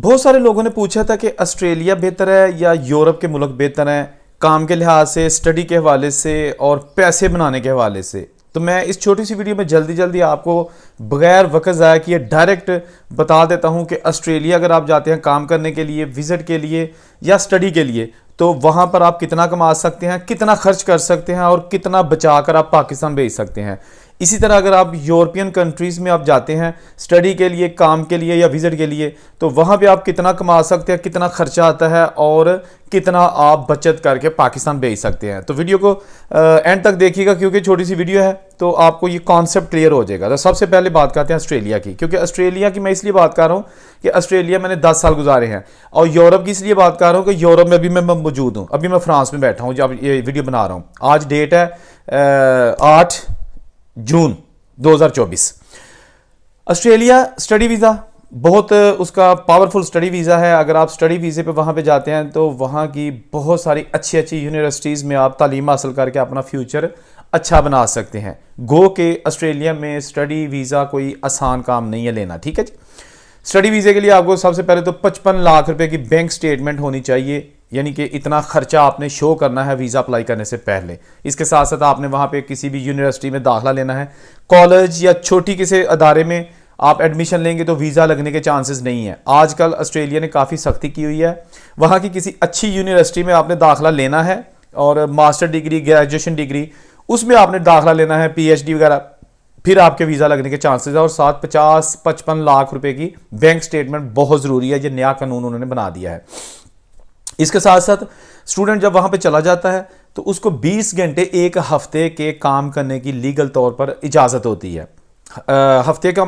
बहुत सारे लोगों ने पूछा था कि ऑस्ट्रेलिया बेहतर है या यूरोप के मुल्क बेहतर हैं, काम के लिहाज से, स्टडी के हवाले से और पैसे बनाने के हवाले से। तो मैं इस छोटी सी वीडियो में जल्दी जल्दी आपको बगैर वक्त ज़ाया किए डायरेक्ट बता देता हूं कि ऑस्ट्रेलिया अगर आप जाते हैं काम करने के लिए, विज़िट के लिए या स्टडी के लिए, तो वहाँ पर आप कितना कमा सकते हैं, कितना खर्च कर सकते हैं और कितना बचा कर आप पाकिस्तान भेज सकते हैं। इसी तरह अगर आप यूरोपियन कंट्रीज़ में आप जाते हैं स्टडी के लिए, काम के लिए या विज़िट के लिए, तो वहाँ पे आप कितना कमा सकते हैं, कितना खर्चा आता है और कितना आप बचत करके पाकिस्तान भेज सकते हैं। तो वीडियो को एंड तक देखिएगा क्योंकि छोटी सी वीडियो है तो आपको ये कॉन्सेप्ट क्लियर हो जाएगा। तो सबसे पहले बात करते हैं ऑस्ट्रेलिया की, क्योंकि ऑस्ट्रेलिया की मैं इसलिए बात कर रहा हूँ कि ऑस्ट्रेलिया मैंने 10 साल गुजारे हैं, और यूरोप की इसलिए बात कर रहा हूँ कि यूरोप में भी मैं मौजूद हूँ। अभी मैं फ्रांस में बैठा हूँ जब ये वीडियो बना रहा हूँ। आज डेट है 8 जून 2024। ऑस्ट्रेलिया स्टडी वीज़ा बहुत उसका पावरफुल स्टडी वीज़ा है। अगर आप स्टडी वीज़े पे वहाँ पे जाते हैं तो वहाँ की बहुत सारी अच्छी अच्छी यूनिवर्सिटीज़ में आप तालीम हासिल करके अपना फ्यूचर अच्छा बना सकते हैं। गो के ऑस्ट्रेलिया में स्टडी वीज़ा कोई आसान काम नहीं है लेना, ठीक है जी। स्टडी वीज़े के लिए आपको सबसे पहले तो 55 लाख रुपए की बैंक स्टेटमेंट होनी चाहिए, यानी कि इतना खर्चा आपने शो करना है वीज़ा अप्लाई करने से पहले। इसके साथ साथ आपने वहाँ पे किसी भी यूनिवर्सिटी में दाखिला लेना है, कॉलेज या छोटी किसी अदारे में आप एडमिशन लेंगे तो वीज़ा लगने के चांसेस नहीं है। आजकल ऑस्ट्रेलिया ने काफ़ी सख्ती की हुई है। वहाँ की किसी अच्छी यूनिवर्सिटी में आपने दाखिला लेना है और मास्टर डिग्री, ग्रेजुएशन डिग्री, उसमें आपने दाखिला लेना है, PhD वगैरह, फिर आपके वीज़ा लगने के चांसेस है। और साथ 50-55 लाख रुपए की बैंक स्टेटमेंट बहुत ज़रूरी है। ये नया कानून उन्होंने बना दिया है। इसके साथ साथ स्टूडेंट जब वहाँ पे चला जाता है तो उसको 20 घंटे एक हफ्ते के काम करने की लीगल तौर पर इजाज़त होती है। हफ्ते का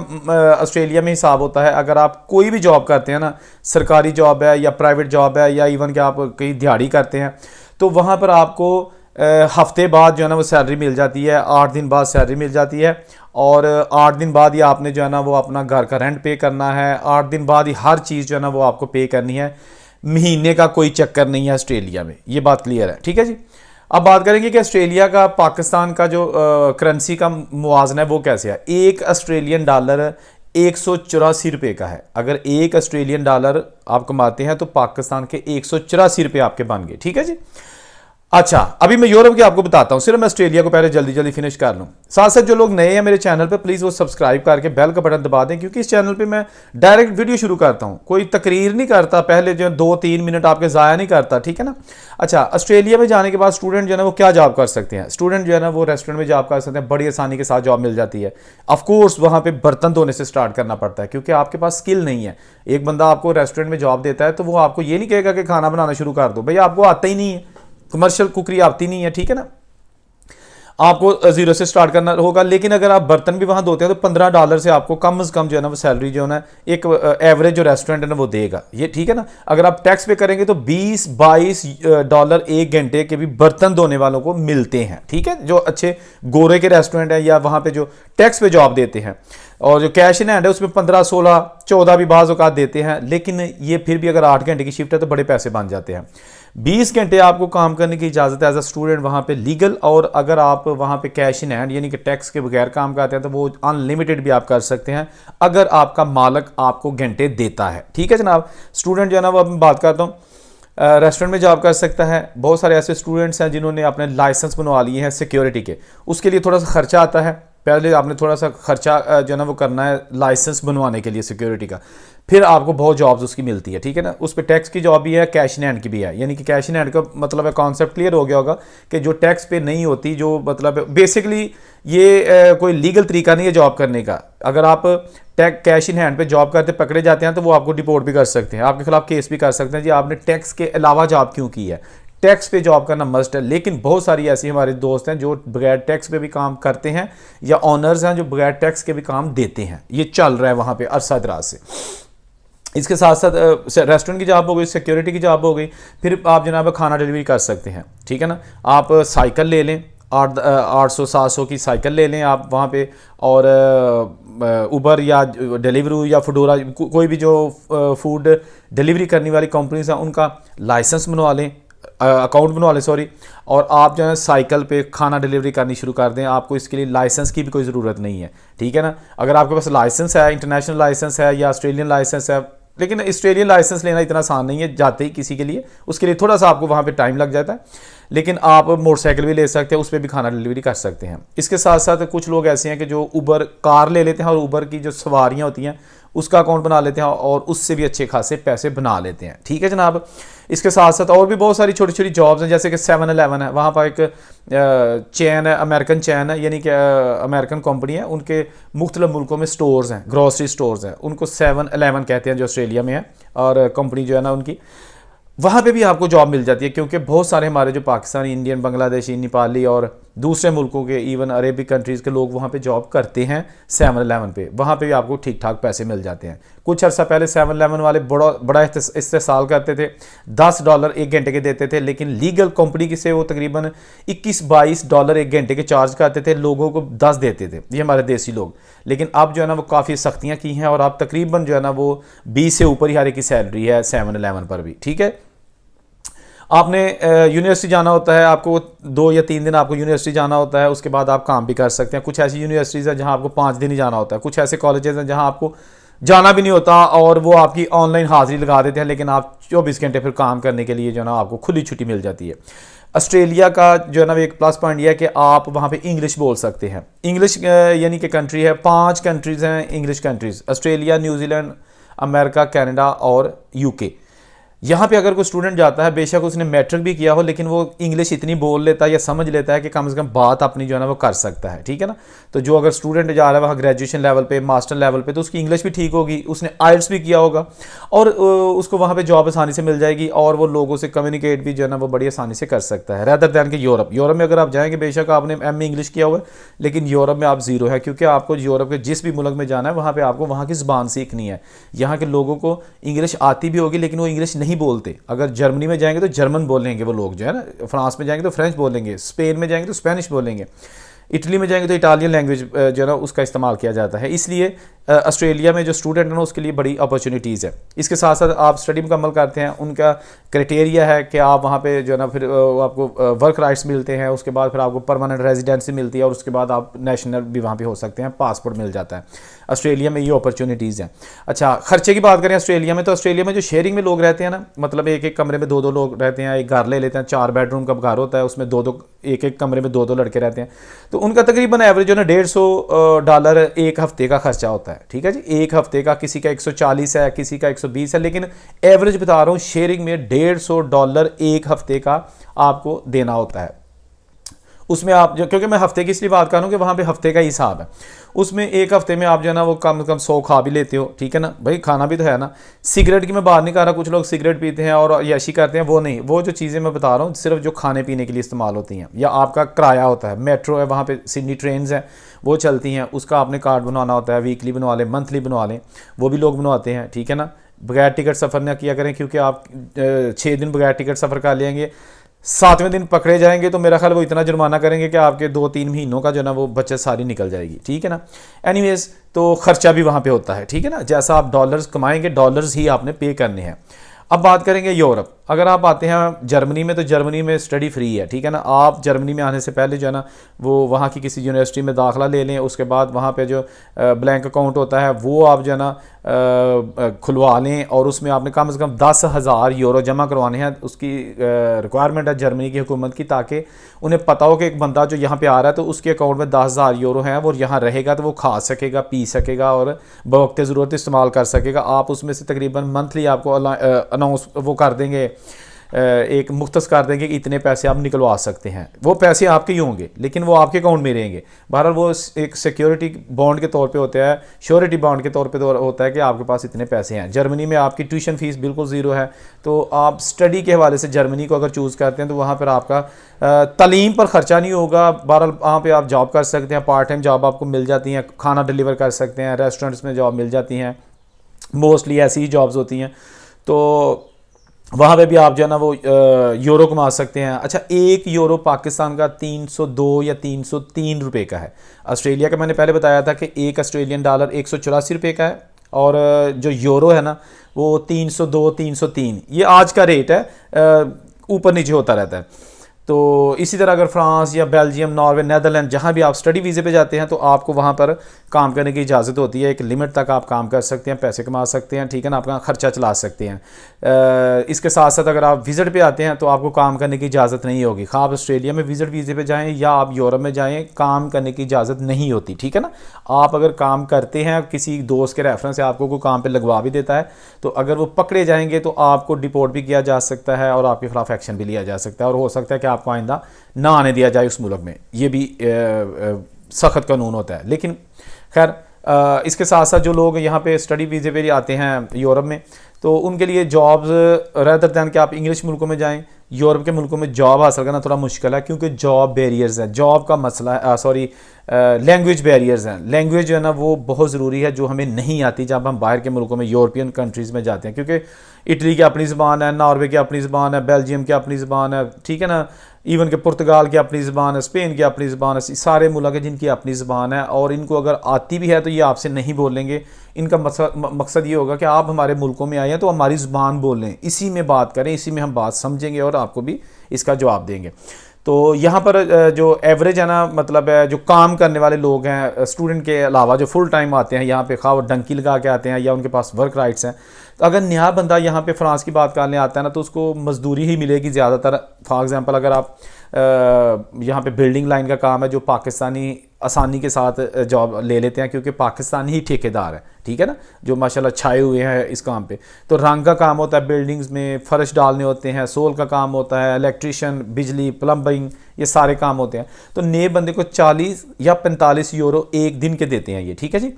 ऑस्ट्रेलिया में हिसाब होता है। अगर आप कोई भी जॉब करते हैं ना, सरकारी जॉब है या प्राइवेट जॉब है या इवन कि आप कहीं दिहाड़ी करते हैं, तो वहाँ पर आपको हफ्ते बाद जो है ना वो सैलरी मिल जाती है, 8 दिन बाद सैलरी मिल जाती है, और 8 दिन बाद ही आपने जो है ना वो अपना घर का रेंट पे करना है। 8 दिन बाद ही हर चीज़ जो है ना वो आपको पे करनी है। महीने का कोई चक्कर नहीं है ऑस्ट्रेलिया में, ये बात क्लियर है, ठीक है जी। अब बात करेंगे कि ऑस्ट्रेलिया का पाकिस्तान का जो करेंसी का मुवाजना है वो कैसे है। एक ऑस्ट्रेलियन डॉलर 184 रुपये का है। अगर एक ऑस्ट्रेलियन डॉलर आप कमाते हैं तो पाकिस्तान के 184 रुपये आपके बन गए, ठीक है जी। अच्छा, अभी मैं यूरोप की आपको बताता हूँ, सिर्फ मैं ऑस्ट्रेलिया को पहले जल्दी जल्दी फिनिश कर लूँ। साथ साथ जो लोग नए हैं मेरे चैनल पे, प्लीज़ वो सब्सक्राइब करके बेल का बटन दबा दें, क्योंकि इस चैनल पे मैं डायरेक्ट वीडियो शुरू करता हूँ, कोई तकरीर नहीं करता, पहले जो 2-3 मिनट आपके ज़ाया नहीं करता, ठीक है ना। अच्छा, ऑस्ट्रेलिया में जाने के बाद स्टूडेंट जो है ना वो क्या जॉब कर सकते हैं। स्टूडेंट जो है ना वो रेस्टोरेंट में जॉब कर सकते हैं, बड़ी आसानी के साथ जॉब मिल जाती है। ऑफकोर्स वहाँ पर बर्तन धोने से स्टार्ट करना पड़ता है क्योंकि आपके पास स्किल नहीं है। एक बंदा आपको रेस्टोरेंट में जॉब देता है तो वो आपको ये नहीं कहेगा कि खाना बनाना शुरू कर दो, भाई आपको आता ही नहीं है, कमर्शियल कुकरी आती नहीं है, ठीक है ना, आपको जीरो से स्टार्ट करना होगा। लेकिन अगर आप बर्तन भी वहाँ धोते हैं तो $15 से आपको कम से कम जो है ना वो सैलरी जो है ना एक एवरेज जो रेस्टोरेंट है ना वो देगा, ये ठीक है ना। अगर आप टैक्स पे करेंगे तो $20-22 एक घंटे के भी बर्तन धोने वालों को मिलते हैं, ठीक है, जो अच्छे गोरे के रेस्टोरेंट है या वहाँ पे जो टैक्स पे जॉब देते हैं। और जो कैश इन हैंड है उसमें 15, 16, 14 भी बाज़ औक़ात देते हैं, लेकिन ये फिर भी अगर 8 घंटे की शिफ्ट है तो बड़े पैसे बन जाते हैं। 20 घंटे आपको काम करने की इजाज़त है एज अ स्टूडेंट वहाँ पे लीगल। और अगर आप वहाँ पे कैश इन हैंड यानी कि टैक्स के बगैर काम करते हैं तो वो अनलिमिटेड भी आप कर सकते हैं अगर आपका मालिक आपको घंटे देता है, ठीक है जनाब। स्टूडेंट जो है ना वो अब मैं बात करता हूँ, रेस्टोरेंट में जॉब कर सकता है। बहुत सारे ऐसे स्टूडेंट्स हैं जिन्होंने अपने लाइसेंस बनवा लिए हैं सिक्योरिटी के, उसके लिए थोड़ा सा खर्चा आता है। पहले आपने थोड़ा सा खर्चा जो है ना वो करना है लाइसेंस बनवाने के लिए सिक्योरिटी का, फिर आपको बहुत जॉब्स उसकी मिलती है, ठीक है ना। उस पर टैक्स की जॉब भी है, कैश इन हैंड की भी है। यानी कि कैश इन हैंड का मतलब है, कॉन्सेप्ट क्लियर हो गया होगा कि जो टैक्स पे नहीं होती, जो मतलब बेसिकली ये कोई लीगल तरीका नहीं है जॉब करने का। अगर आप कैश इन हैंड पे जॉब करते पकड़े जाते हैं तो वो आपको डिपोर्ट भी कर सकते हैं, आपके खिलाफ केस भी कर सकते हैं, जी आपने टैक्स के अलावा जॉब क्यों की है। टैक्स पे जॉब करना मस्ट है, लेकिन बहुत सारी ऐसी हमारे दोस्त हैं जो बगैर टैक्स पे भी काम करते हैं, या ऑनर्स हैं जो बगैर टैक्स के भी काम देते हैं। ये चल रहा है वहाँ पे अरसा दराज से। इसके साथ साथ रेस्टोरेंट की जॉब हो गई, सिक्योरिटी की जॉब हो गई, फिर आप जनाब खाना डिलीवरी कर सकते हैं, ठीक है ना। आप साइकिल ले लें, 800-700 की साइकिल ले लें आप वहाँ पे, और उबर या डिलीवरू या फूडोरा, कोई भी जो फूड डिलीवरी करने वाली कंपनीज हैं उनका लाइसेंस बनवा लें, अकाउंट बनवा लें सॉरी, और आप जो है साइकिल पे खाना डिलीवरी करनी शुरू कर दें। आपको इसके लिए लाइसेंस की भी कोई ज़रूरत नहीं है, ठीक है ना। अगर आपके पास लाइसेंस है, इंटरनेशनल लाइसेंस है या ऑस्ट्रेलियन लाइसेंस है, लेकिन ऑस्ट्रेलियन लाइसेंस लेना इतना आसान नहीं है जाते ही किसी के लिए, उसके लिए थोड़ा सा आपको वहाँ पे टाइम लग जाता है। लेकिन आप मोटरसाइकिल भी ले सकते हैं, उस पर भी खाना डिलीवरी कर सकते हैं। इसके साथ साथ कुछ लोग ऐसे हैं कि जो उबर कार ले लेते हैं और उबर की जो सवारियाँ होती हैं उसका अकाउंट बना लेते हैं और उससे भी अच्छे खासे पैसे बना लेते हैं। ठीक है जनाब। इसके साथ साथ और भी बहुत सारी छोटी छोटी जॉब्स हैं, जैसे कि 7-Eleven है, वहाँ पर एक चैन है, अमेरिकन चैन है, यानी कि अमेरिकन कंपनी है, उनके मुख्तलिफ मुल्कों में स्टोर्स हैं, ग्रॉसरी स्टोर्स हैं, उनको 7-Eleven कहते हैं जो ऑस्ट्रेलिया में है, और कंपनी जो है ना उनकी, वहाँ पे भी आपको जॉब मिल जाती है। क्योंकि बहुत सारे हमारे जो पाकिस्तानी, इंडियन, बांग्लादेशी, नेपाली और दूसरे मुल्कों के, इवन अरेबिक कंट्रीज़ के लोग वहाँ पे जॉब करते हैं 7-Eleven पे, वहाँ पे भी आपको ठीक ठाक पैसे मिल जाते हैं। कुछ अर्सा पहले 7-Eleven वाले बड़ा इस्तेसाल करते थे, $10 1 घंटे के देते थे, लेकिन लीगल कंपनी की से वो तकरीबन $21-22 1 घंटे के चार्ज करते थे, लोगों को 10 देते थे, ये हमारे देसी लोग। लेकिन अब जो है ना वो काफ़ी सख्तियाँ की हैं और अब तकरीबन जो है ना वो 20 से ऊपर ही हर एक की सैलरी है 7-Eleven पर भी। ठीक है। आपने यूनिवर्सिटी जाना होता है, आपको 2 या 3 दिन आपको यूनिवर्सिटी जाना होता है, उसके बाद आप काम भी कर सकते हैं। कुछ ऐसी यूनिवर्सिटीज़ हैं जहां आपको 5 दिन ही जाना होता है, कुछ ऐसे कॉलेजेस हैं जहां आपको जाना भी नहीं होता और वो आपकी ऑनलाइन हाजिरी लगा देते हैं, लेकिन आप 24 घंटे फिर काम करने के लिए जो है ना आपको खुली छुट्टी मिल जाती है। ऑस्ट्रेलिया का जो है ना एक प्लस पॉइंट यह है कि आप वहाँ पे इंग्लिश बोल सकते हैं। इंग्लिश यानी कि कंट्री है, 5 कंट्रीज़ हैं English countries, Australia, New Zealand, America, Canada और यूके। यहाँ पे अगर कोई स्टूडेंट जाता है, बेशक उसने मैट्रिक भी किया हो, लेकिन वो इंग्लिश इतनी बोल लेता है या समझ लेता है कि कम से कम बात अपनी जो है ना वो कर सकता है। ठीक है ना। तो जो अगर स्टूडेंट जा रहा है वहाँ ग्रेजुएशन लेवल पे, मास्टर लेवल पे, तो उसकी इंग्लिश भी ठीक होगी, उसने आइल्स भी किया होगा और उसको वहाँ पे जॉब आसानी से मिल जाएगी और वो लोगों से कम्युनिकेट भी जो है ना वो बड़ी आसानी से कर सकता है। रैदर दैन कि यूरोप में अगर आप जाएंगे, बेशक आपने MA इंग्लिश किया हुआ है, लेकिन यूरोप में आप ज़ीरो है, क्योंकि आपको यूरोप के जिस भी मुल्क में जाना है वहाँ पर आपको वहाँ की ज़बान सीखनी है। यहाँ के लोगों को इंग्लिश आती भी होगी, लेकिन वो इंग्लिश नहीं बोलते। अगर जर्मनी में जाएंगे तो जर्मन बोलेंगे वो लोग जो है ना, फ्रांस में जाएंगे तो फ्रेंच बोलेंगे, स्पेन में जाएंगे तो स्पेनिश बोलेंगे, इटली में जाएंगे तो इटालियन लैंग्वेज जो है ना उसका इस्तेमाल किया जाता है। इसलिए ऑस्ट्रेलिया में जो स्टूडेंट है ना उसके लिए बड़ी अपॉर्चुनिटीज़ है। इसके साथ साथ आप स्टडी मुकम्मल करते हैं, उनका क्राइटेरिया है कि आप वहाँ पे जो है ना फिर आपको वर्क राइट्स मिलते हैं, उसके बाद फिर आपको परमानेंट रेजिडेंसी मिलती है और उसके बाद आप नेशनल भी वहाँ पे हो सकते हैं, पासपोर्ट मिल जाता है। ऑस्ट्रेलिया में ये अपॉर्चुनिटीज़ हैं। अच्छा, खर्चे की बात करें ऑस्ट्रेलिया में, तो ऑस्ट्रेलिया में जो शेयरिंग में लोग रहते हैं ना, मतलब एक कमरे में 2 लोग रहते हैं, एक घर ले लेते हैं, 4 बेडरूम का घर होता है, उसमें एक कमरे में 2 लड़के रहते हैं, तो उनका तकरीबन एवरेज जो है ना $150 एक हफ्ते का खर्चा होता है। ठीक है जी, एक हफ्ते का, किसी का 140 है, किसी का 120 है, लेकिन एवरेज बता रहा हूँ, शेयरिंग में $150 एक हफ्ते का आपको देना होता है। उसमें आप जो, क्योंकि मैं हफ्ते की इसलिए बात कर रहा हूँ कि वहाँ पे हफ्ते का ही हिसाब है, उसमें एक हफ्ते में आप जो है ना वो कम से कम 100 खा भी लेते हो। ठीक है ना भाई, खाना भी तो है ना। सिगरेट की मैं बात नहीं कर रहा, कुछ लोग सिगरेट पीते हैं और याशी करते हैं, वो नहीं, वो जो चीज़ें मैं बता रहा हूँ सिर्फ जो खाने पीने के लिए इस्तेमाल होती हैं, या आपका किराया होता है, मेट्रो है वहाँ पर, सिडनी ट्रेन्स हैं वो चलती हैं, उसका आपने कार्ड बनवाना होता है, वीकली बनवा लें, मंथली बनवा लें, वो भी लोग बनवाते हैं। ठीक है ना। बगैर टिकट सफ़र ना किया करें, क्योंकि आप 6 दिन बगैर टिकट सफ़र कर लेंगे, 7वें दिन पकड़े जाएंगे तो मेरा ख्याल वो इतना जुर्माना करेंगे कि आपके 2-3 महीनों का जो ना वो बचत सारी निकल जाएगी। ठीक है ना। एनीवेज, तो खर्चा भी वहाँ पे होता है। ठीक है ना। जैसा आप डॉलर्स कमाएंगे, डॉलर्स ही आपने पे करने हैं। अब बात करेंगे यूरोप। अगर आप आते हैं जर्मनी में, तो जर्मनी में स्टडी फ्री है। ठीक है ना। आप जर्मनी में आने से पहले जो है ना वो वहाँ की किसी यूनिवर्सिटी में दाखिला ले लें, उसके बाद वहाँ पे जो ब्लैंक अकाउंट होता है वो आप जो है ना खुलवा लें, और उसमें आपने कम से कम 10,000 यूरो जमा करवाने हैं। उसकी रिक्वायरमेंट है जर्मनी की हुकूमत की, ताकि उन्हें पता हो कि एक बंदा जो यहाँ पे आ रहा है तो उसके अकाउंट में 10,000 यूरो हैं, वो यहाँ रहेगा तो वो खा सकेगा, पी सकेगा और बवक्त ज़रूरत इस्तेमाल कर सकेगा। आप उसमें से तकरीबन मंथली आपको अनाउंस वो कर देंगे, एक मुख्तस कर देंगे कि इतने पैसे आप निकलवा सकते हैं। वो पैसे आपके ही होंगे, लेकिन वो आपके अकाउंट में रहेंगे। बहरहाल वो एक सिक्योरिटी बॉन्ड के तौर पे होता है, श्योरिटी बॉन्ड के तौर पे होता है कि आपके पास इतने पैसे हैं। जर्मनी में आपकी ट्यूशन फीस बिल्कुल ज़ीरो है, तो आप स्टडी के हवाले से जर्मनी को अगर चूज़ करते हैं तो वहाँ पर आपका तालीम पर ख़र्चा नहीं होगा। बहरहाल वहाँ पर आप जॉब कर सकते हैं, पार्ट टाइम जॉब आपको मिल जाती हैं, खाना डिलीवर कर सकते हैं, रेस्टोरेंट्स में जॉब मिल जाती हैं, मोस्टली ऐसी ही जॉब्स होती हैं। तो वहाँ पे भी आप जो है ना वो यूरो कमा सकते हैं। अच्छा, 1 यूरो पाकिस्तान का 302 या 303 रुपये का है। ऑस्ट्रेलिया का मैंने पहले बताया था कि 1 ऑस्ट्रेलियन डॉलर 184 रुपये का है, और जो यूरो है ना वो 302 303, ये आज का रेट है, ऊपर नीचे होता रहता है। तो इसी तरह अगर फ्रांस या बेल्जियम, नॉर्वे, नेदरलैंड जहाँ भी आप स्टडी वीज़े पे जाते हैं तो आपको वहाँ पर काम करने की इजाज़त होती है। एक लिमिट तक आप काम कर सकते हैं, पैसे कमा सकते हैं, ठीक है ना, अपना खर्चा चला सकते हैं। इसके साथ साथ अगर आप विज़िट पे आते हैं तो आपको काम करने की इजाज़त नहीं होगी। खा आप ऑस्ट्रेलिया में विज़िट वीज़े पे जाएँ या आप यूरोप में जाएँ, काम करने की इजाज़त नहीं होती, ठीक है ना। आप अगर काम करते हैं, किसी दोस्त के रेफरेंस से आपको कोई काम पे लगवा भी देता है, तो अगर वो पकड़े जाएंगे तो आपको डिपोर्ट भी किया जा सकता है और आपके खिलाफ एक्शन भी लिया जा सकता है, और हो सकता है कि आपको आइंदा ना आने दिया जाए उस मुल्क में। ये भी सख्त कानून होता है। लेकिन खैर इसके साथ साथ जो लोग यहाँ पे स्टडी वीज़े पे आते हैं यूरोप में, तो उनके लिए जॉब्स रेदर दैन कि आप इंग्लिश मुल्कों में जाएं, यूरोप के मुल्कों में जॉब हासिल करना थोड़ा मुश्किल है, क्योंकि जॉब बैरियर्स हैं, जॉब का मसला है, सॉरी लैंग्वेज बैरियर्स हैं। लैंग्वेज जो है ना वो बहुत ज़रूरी है, जो हमें नहीं आती जब हम बाहर के मुल्कों में, यूरोपियन कंट्रीज़ में जाते हैं, क्योंकि इटली की अपनी ज़बान है, नॉर्वे की अपनी ज़बान है, बेल्जियम की अपनी ज़बान है, ठीक है ना, इवन के पुर्तगाल की अपनी ज़बान है, स्पेन की अपनी ज़बान है, सारे मुल्क हैं जिनकी अपनी ज़बान है, और इनको अगर आती भी है तो ये आपसे नहीं बोलेंगे। इनका मकसद ये होगा कि आप हमारे मुल्कों में आए हैं तो हमारी ज़ुबान बोलें, इसी में बात करें, इसी में हम बात समझेंगे और आपको भी इसका जवाब देंगे। तो यहाँ पर जो एवरेज है ना, मतलब है जो काम करने वाले लोग हैं, स्टूडेंट के अलावा जो फुल टाइम आते हैं यहाँ पे, खा वो डंकी लगा के आते हैं या उनके पास वर्क राइट्स हैं, तो अगर नया बंदा यहाँ पे फ्रांस की बात करने आता है ना, तो उसको मजदूरी ही मिलेगी ज़्यादातर। फॉर एग्जांपल अगर आप यहाँ पे बिल्डिंग लाइन का काम है, जो पाकिस्तानी आसानी के साथ जॉब ले लेते हैं, क्योंकि पाकिस्तानी ही ठेकेदार है, ठीक है ना, जो माशाल्लाह छाए हुए हैं इस काम पे। तो रंग का काम होता है बिल्डिंग्स में, फर्श डालने होते हैं, सोल का काम होता है, इलेक्ट्रिशियन, बिजली, प्लम्बिंग, ये सारे काम होते हैं। तो नए बंदे को 40 या 45 यूरो एक दिन के देते हैं ये, ठीक है जी।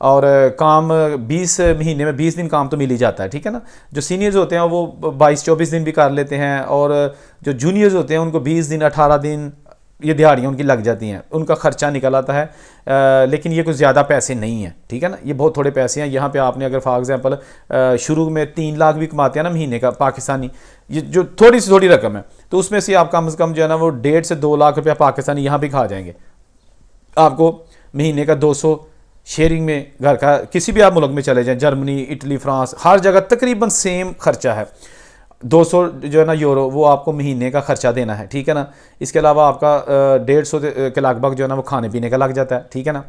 और काम 20 महीने में 20 दिन काम तो मिल ही जाता है, ठीक है ना। जो सीनियर्स होते हैं वो 22-24 दिन भी कर लेते हैं, और जो जूनियर्स होते हैं उनको 20 दिन, 18 दिन ये दिहाड़ियाँ उनकी लग जाती हैं, उनका खर्चा निकल आता है। लेकिन ये कुछ ज़्यादा पैसे नहीं हैं, ठीक है ना, ये बहुत थोड़े पैसे हैं। यहाँ पे आपने अगर फॉर एग्जांपल शुरू में 3 लाख भी कमाते हैं ना महीने का पाकिस्तानी, ये जो थोड़ी सी थोड़ी रकम है, तो उसमें से आप कम से कम जो है ना वो 1.5 से 2 लाख रुपया पाकिस्तानी यहाँ भी खा जाएंगे। आपको महीने का 200 शेयरिंग में घर का, किसी भी आप मुल्क में चले जाएँ, जर्मनी, इटली, फ्रांस, हर जगह तकरीबन सेम खर्चा है। 200 जो है ना यूरो वो आपको महीने का खर्चा देना है, ठीक है ना। इसके अलावा आपका 150 के लगभग जो है ना वो खाने पीने का लग जाता है, ठीक है ना।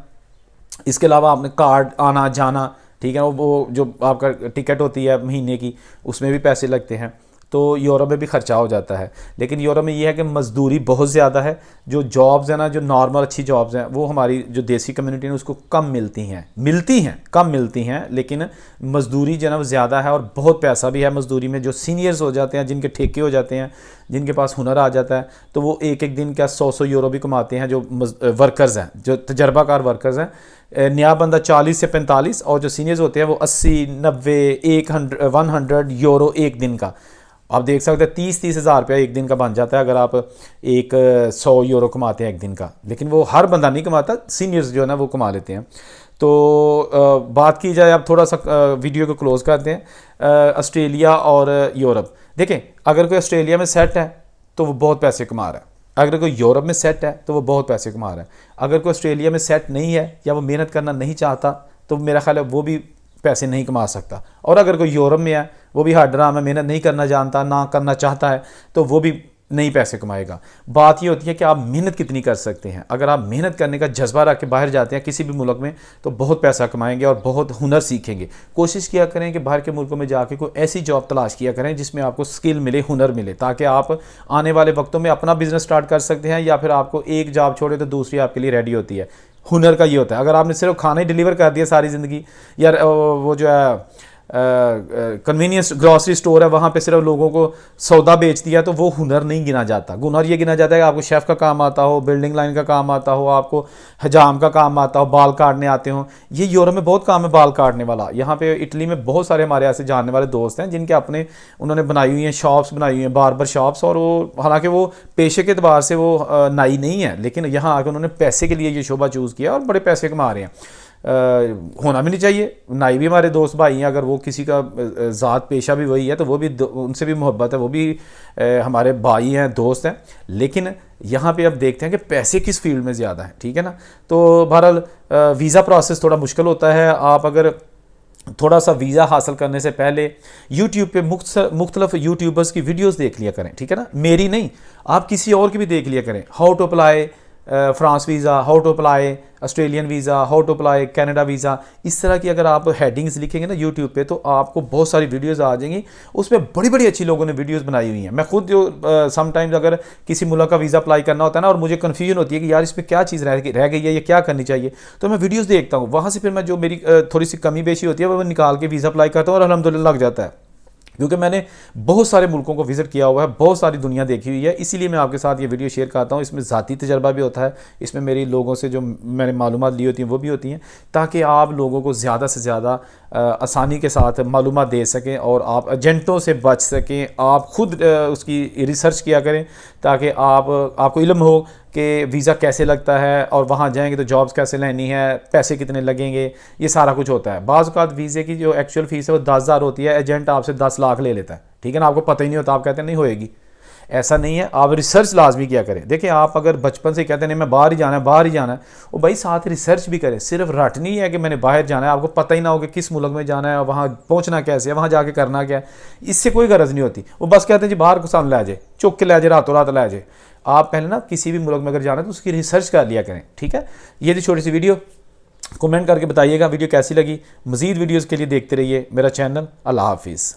इसके अलावा आपने कार्ड आना जाना, ठीक है, वो जो आपका टिकट होती है महीने की, उसमें भी पैसे लगते हैं। तो यूरोप में भी खर्चा हो जाता है। लेकिन यूरोप में ये है कि मज़दूरी बहुत ज़्यादा है। जो जॉब्स हैं ना, जो नॉर्मल अच्छी जॉब्स हैं, वो हमारी जो देसी कम्युनिटी है उसको कम मिलती हैं, कम मिलती हैं, लेकिन मज़दूरी जो है ना वो ज़्यादा है, और बहुत पैसा भी है मज़दूरी में। जो सीनियर्स हो जाते हैं, जिनके ठेके हो जाते हैं, जिनके पास हुनर आ जाता है, तो वो एक एक दिन का 100-100 यूरो भी कमाते हैं। जो वर्कर्स हैं, जो तजर्बाकार वर्कर्स हैं, नया बंदा 40 से 45, और जो सीनियर्स होते हैं वो 80, 90, 100 यूरो एक दिन का। आप देख सकते हैं 30-30 हज़ार रुपया एक दिन का बन जाता है अगर आप एक 100 यूरो कमाते हैं एक दिन का। लेकिन वो हर बंदा नहीं कमाता, सीनियर्स जो है ना वो कमा लेते हैं। तो बात की जाए, अब थोड़ा सा वीडियो को क्लोज़ करते हैं। ऑस्ट्रेलिया और यूरोप, देखें, अगर कोई ऑस्ट्रेलिया में सेट है तो वो बहुत पैसे कमा रहा है, अगर कोई यूरोप में सेट है तो वो बहुत पैसे कमा रहा है। अगर कोई ऑस्ट्रेलिया में सेट नहीं है या वो मेहनत करना नहीं चाहता, तो मेरा ख्याल है वो भी पैसे नहीं कमा सकता। और अगर कोई यूरोप में है, वो भी हड्राम है, मेहनत नहीं करना जानता, ना करना चाहता है, तो वो भी नहीं पैसे कमाएगा। बात ये होती है कि आप मेहनत कितनी कर सकते हैं। अगर आप मेहनत करने का जज्बा रख के बाहर जाते हैं किसी भी मुल्क में, तो बहुत पैसा कमाएंगे और बहुत हुनर सीखेंगे। कोशिश किया करें कि बाहर के मुल्कों में जाके कोई ऐसी जॉब तलाश किया करें जिसमें आपको स्किल मिले, हुनर मिले, ताकि आप आने वाले वक्तों में अपना बिजनेस स्टार्ट कर सकते हैं, या फिर आपको एक जॉब छोड़े तो दूसरी आपके लिए रेडी होती है। हुनर का ये होता है, अगर आपने सिर्फ खाना ही डिलीवर कर दिया सारी ज़िंदगी, या वो जो है कन्वीनियंस ग्रॉसरी स्टोर है, वहाँ पे सिर्फ लोगों को सौदा बेच दिया, तो वो हुनर नहीं गिना जाता। हुनर ये गिना जाता है कि आपको शेफ़ का काम आता हो, बिल्डिंग लाइन का काम आता हो, आपको हजाम का काम आता हो, बाल काटने आते हो। ये यूरोप में बहुत काम है बाल काटने वाला। यहाँ पे इटली में बहुत सारे हमारे ऐसे जानने वाले दोस्त हैं जिनके अपने उन्होंने बनाई हुई हैं शॉप्स, बनाई हुई हैं बार्बर शॉप्स, और वो हालांकि वो पेशे के अतबार से वो नाई नहीं है, लेकिन यहाँ आकर उन्होंने पैसे के लिए ये शोबा चूज़ किया और बड़े पैसे कमा रहे हैं। होना भी नहीं चाहिए। नाई भी हमारे दोस्त भाई हैं, अगर वो किसी का ज़ात पेशा भी वही है तो वो भी, उनसे भी मोहब्बत है, वो भी हमारे भाई हैं, दोस्त हैं। लेकिन यहाँ पे अब देखते हैं कि पैसे किस फील्ड में ज़्यादा हैं, ठीक है ना। तो बहरहाल वीज़ा प्रोसेस थोड़ा मुश्किल होता है। आप अगर थोड़ा सा वीज़ा हासिल करने से पहले यूट्यूब पे मुख्तलिफ यूट्यूबर्स की वीडियोस देख लिया करें, ठीक है ना, मेरी नहीं, आप किसी और की भी देख लिया करें। How to apply France visa, how to apply Australian visa, how to apply Canada visa, इस तरह की अगर आप हेडिंग्स लिखेंगे ना यूट्यूब पे तो आपको बहुत सारी वीडियोस आ जाएंगी। उसमें बड़ी बड़ी अच्छी लोगों ने वीडियोस बनाई हुई हैं। मैं खुद जो समटाइम्स अगर किसी मुल्क का वीज़ा अप्लाई करना होता है ना और मुझे कन्फ्यूजन होती है कि यार इसमें क्या चीज़ रह गई है, ये क्या करनी चाहिए, तो मैं वीडियोज़ देखता हूँ, वहाँ से फिर मैं जो मेरी थोड़ी सी कमी बेशी होती है वो निकाल के वीज़ा अप्लाई करता हूँ और अल्हम्दुलिल्लाह लग जाता है। क्योंकि मैंने बहुत सारे मुल्कों को विज़िट किया हुआ है, बहुत सारी दुनिया देखी हुई है, इसीलिए मैं आपके साथ ये वीडियो शेयर करता हूँ। इसमें ज़ाती तजर्बा भी होता है, इसमें मेरी लोगों से जो मैंने मालूमात ली होती हैं वो भी होती हैं, ताकि आप लोगों को ज़्यादा से ज़्यादा आसानी के साथ मालूमात दे सकें और आप एजेंटों से बच सकें। आप खुद उसकी रिसर्च किया करें ताकि आपको इल्म हो कि वीज़ा कैसे लगता है और वहाँ जाएंगे तो जॉब्स कैसे लेनी है, पैसे कितने लगेंगे, ये सारा कुछ होता है। बाज़ औक़ात वीज़े की जो एक्चुअल फ़ीस है वो 10,000 होती है, एजेंट आपसे 10 लाख ले लेता है, ठीक है ना, आपको पता ही नहीं होता, आप कहते हैं नहीं होएगी। ऐसा नहीं है, आप रिसर्च लाजमी किया करें। देखिए आप अगर बचपन से कहते हैं नहीं मैं बाहर ही जाना है, बाहर ही जाना है, वो भाई साथ रिसर्च भी करें। सिर्फ रट नहीं है कि मैंने बाहर जाना है, आपको पता ही ना हो कि किस मुल्क में जाना है, वहाँ पहुँचना कैसे है, वहाँ जाके करना क्या है, इससे कोई गरज नहीं होती। वो बस कहते हैं जी बाहर को सामने ला जाए, चुक के ला जाए, रातों रात ला जाए। आप पहले ना किसी भी मुल्क में अगर जाना है तो उसकी रिसर्च कर लिया करें, ठीक है। ये थी छोटी सी वीडियो, कमेंट करके बताइएगा वीडियो कैसी लगी। मज़ीद वीडियोज़ के लिए देखते रहिए मेरा चैनल। अल्लाह हाफिज़।